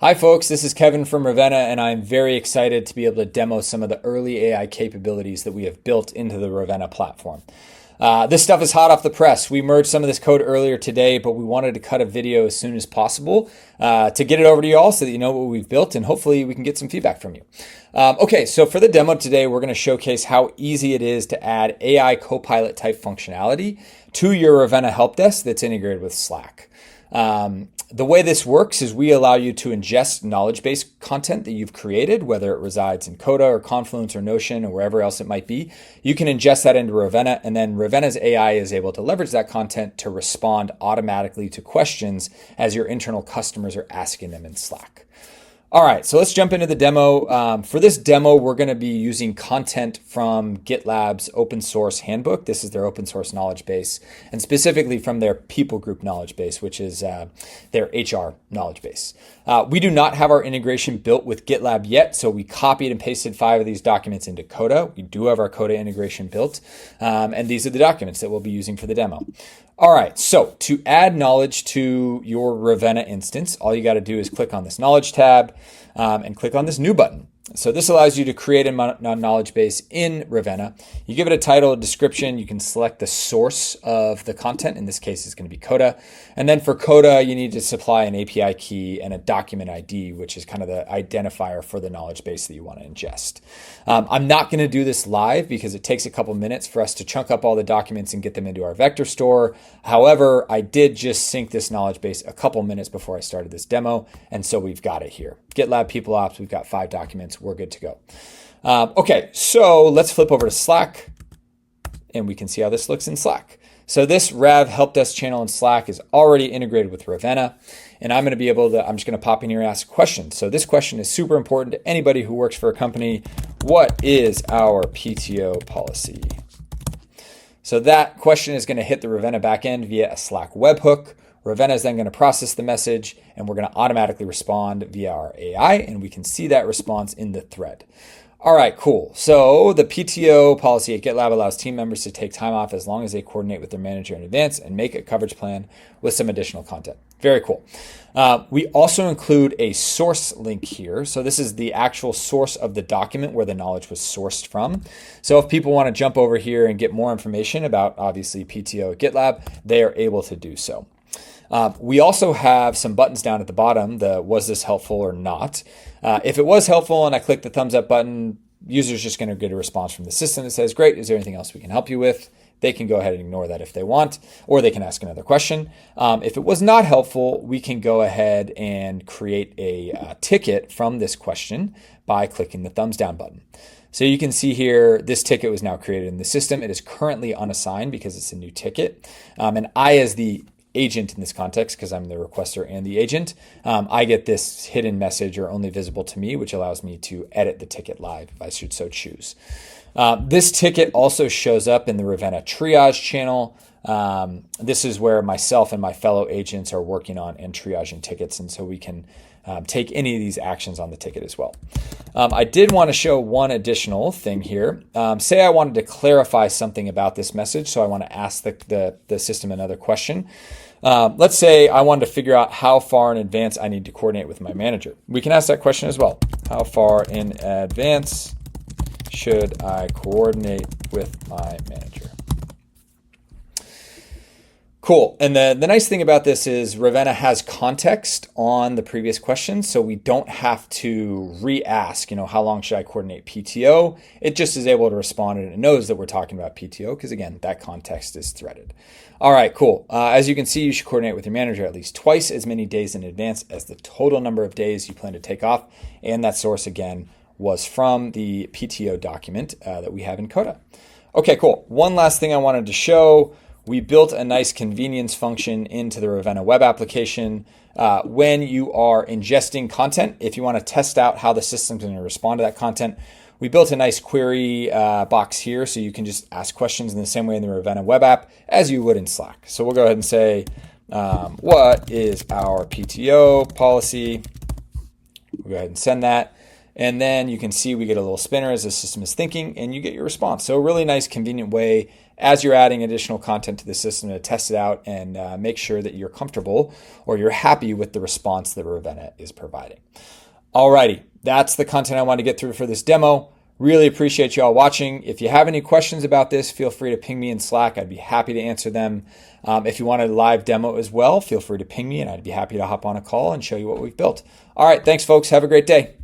Hi folks, this is Kevin from Ravenna, and I'm very excited to be able to demo some of the early AI capabilities that we have built into the Ravenna platform. This stuff is hot off the press. We merged some of this code earlier today, but we wanted to cut a video as soon as possible to get it over to you all so that you know what we've built, and hopefully we can get some feedback from you. Okay, so for the demo today, we're going to showcase how easy it is to add AI Copilot type functionality to your Ravenna help desk that's integrated with Slack. The way this works is we allow you to ingest knowledge base content that you've created, whether it resides in Coda or Confluence or Notion or wherever else it might be. You can ingest that into Ravenna, and then Ravenna's AI is able to leverage that content to respond automatically to questions as your internal customers are asking them in Slack. All right, so let's jump into the demo. For this demo, we're going to be using content from GitLab's open source handbook. This is their open source knowledge base, and specifically from their people group knowledge base, which is their HR knowledge base. We do not have our integration built with GitLab yet, so we copied and pasted 5 of these documents into Coda. We do have our Coda integration built, and these are the documents that we'll be using for the demo. All right, so to add knowledge to your Ravenna instance, all you got to do is click on this knowledge tab and click on this new button. So this allows you to create a knowledge base in Ravenna. You give it a title, a description. You can select the source of the content. In this case, it's going to be Coda. And then for Coda, you need to supply an API key and a document ID, which is kind of the identifier for the knowledge base that you want to ingest. I'm not going to do this live because it takes a couple minutes for us to chunk up all the documents and get them into our vector store. However, I did just sync this knowledge base a couple minutes before I started this demo, and so we've got it here. GitLab People Ops, we've got 5 documents. We're good to go. Okay, so let's flip over to Slack, and we can see how this looks in Slack. So this Rav Help Desk channel in Slack is already integrated with Ravenna, and I'm just going to pop in here and ask a question. So this question is super important to anybody who works for a company. What is our PTO policy? So that question is going to hit the Ravenna backend via a Slack webhook. Ravenna is then going to process the message, and we're going to automatically respond via our AI, and we can see that response in the thread. All right, cool. So the PTO policy at GitLab allows team members to take time off as long as they coordinate with their manager in advance and make a coverage plan with some additional content. Very cool. We also include a source link here. So this is the actual source of the document where the knowledge was sourced from. So if people want to jump over here and get more information about, obviously, PTO at GitLab, they are able to do so. We also have some buttons down at the bottom, the was this helpful or not. If it was helpful and I click the thumbs up button, user's just going to get a response from the system that says, great, is there anything else we can help you with? They can go ahead and ignore that if they want, or they can ask another question. If it was not helpful, we can go ahead and create a ticket from this question by clicking the thumbs down button. So you can see here, this ticket was now created in the system. It is currently unassigned because it's a new ticket. And I, as the agent in this context, because I'm the requester and the agent, I get this hidden message or only visible to me, which allows me to edit the ticket live if I should so choose. This ticket also shows up in the Ravenna triage channel. This is where myself and my fellow agents are working on and triaging tickets, and so we can take any of these actions on the ticket as well. I did want to show one additional thing here. Say I wanted to clarify something about this message, so I want to ask the system another question. Let's say I wanted to figure out how far in advance I need to coordinate with my manager. We can ask that question as well. How far in advance should I coordinate with my manager? Cool. And the nice thing about this is Ravenna has context on the previous question, so we don't have to re-ask, how long should I coordinate PTO? It just is able to respond, and it knows that we're talking about PTO because, again, that context is threaded. All right, cool. As you can see, you should coordinate with your manager at least twice as many days in advance as the total number of days you plan to take off. And that source, again, was from the PTO document that we have in Coda. Okay, cool. One last thing I wanted to show. We built a nice convenience function into the Ravenna web application. When you are ingesting content, if you want to test out how the system's going to respond to that content, we built a nice query box here so you can just ask questions in the same way in the Ravenna web app as you would in Slack. So we'll go ahead and say, what is our PTO policy? We'll go ahead and send that. And then you can see we get a little spinner as the system is thinking, and you get your response. So a really nice, convenient way as you're adding additional content to the system to test it out and make sure that you're comfortable or you're happy with the response that Ravenna is providing. Alrighty, that's the content I wanted to get through for this demo. Really appreciate you all watching. If you have any questions about this, feel free to ping me in Slack. I'd be happy to answer them. If you want a live demo as well, feel free to ping me and I'd be happy to hop on a call and show you what we've built. All right, thanks folks. Have a great day.